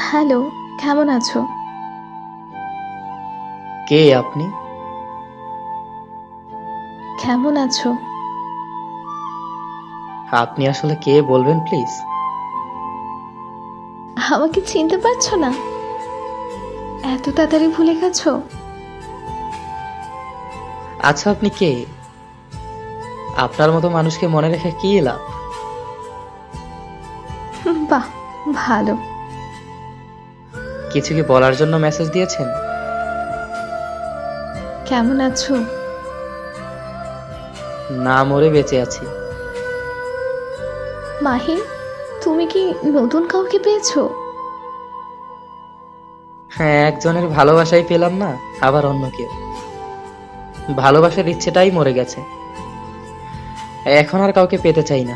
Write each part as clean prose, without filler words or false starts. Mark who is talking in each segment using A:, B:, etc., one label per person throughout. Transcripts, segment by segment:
A: Hello, কেমন আছো?
B: কে আপনি?
A: কেমন আছো?
B: আপনি আসলে কে বলবেন প্লিজ?
A: আমাকে চিনতে পারছো না? এত তাড়াতাড়ি ভুলে গেছো?
B: আচ্ছা, আপনি কে? আপনার মতো মানুষকে মনে রেখে কি লাভ?
A: বাহ, ভালো।
B: কিছু কি বলার জন্য মেসেজ দিয়েছেন?
A: কেমন আছো?
B: না মরে বেঁচে আছি।
A: মাহিন, তুমি কি নতুন কাউকে পেয়েছো?
B: হ্যাঁ, একজনের ভালোবাসাই পেলাম না, আবার অন্য কেউ। ভালোবাসার ইচ্ছেটাই মরে গেছে। এখন আর কাউকে পেতে চাই না।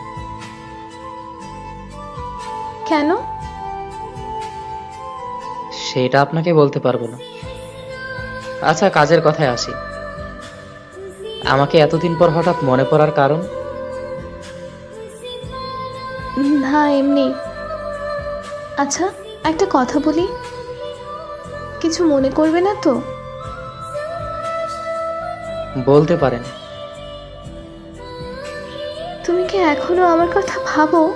A: কেন?
B: সেটা আপনাকে বলতে পারবো না। আচ্ছা, কাজের কথায় আসি। আমাকে এতদিন পর হঠাৎ মনে পড়ার কারণ?
A: না, এমনি। আচ্ছা, একটা কথা বলি, কিছু মনে করবে না তো?
B: বলতে পারেন।
A: তুমি কি এখনো আমার কথা ভাবো?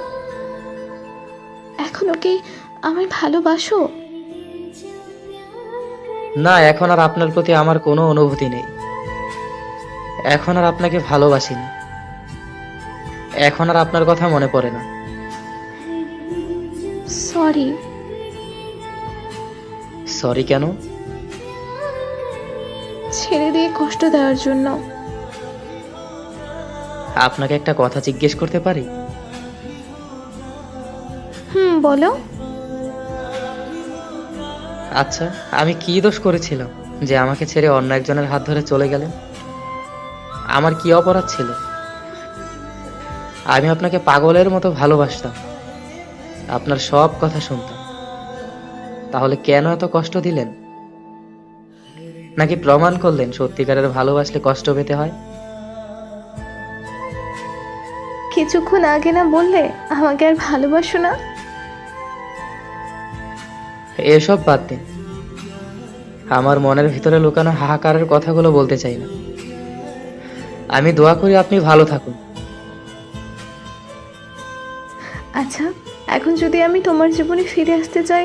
A: এখনো কি আমায় ভালোবাসো?
B: না, এখন আর আপনার প্রতি আমার কোনো অনুভূতি নেই। এখন আর আপনাকে ভালোবাসি না। এখন আর আপনার কথা মনে পড়ে না।
A: সরি।
B: সরি কেন?
A: ছেড়ে দিয়ে কষ্ট দেওয়ার জন্য।
B: আপনাকে একটা কথা জিজ্ঞেস করতে পারি?
A: বলো।
B: আচ্ছা, আমি কি দোষ করেছিলাম যে আমাকে ছেড়ে অন্য একজনের হাত ধরে চলে গেলেন? আমার কি অপরাধ ছিল? আমি আপনাকে পাগলের মতো ভালোবাসতাম, আপনার সব কথা শুনতাম। তাহলে কেন এত কষ্ট দিলেন? নাকি প্রমাণ করলেন সত্যিকারের ভালোবাসলে কষ্ট পেতে হয়?
A: কিছুক্ষণ আগে না বললে আমাকে আর ভালোবাসো না?
B: এসব বাদ দিন। আমার মনের ভিতরে লুকানো হাহাকারের কথাগুলো বলতে চাই না। আমি দোয়া করি আপনি ভালো থাকুন।
A: আচ্ছা, এখন যদি আমি তোমার জীবনে ফিরে আসতে চাই,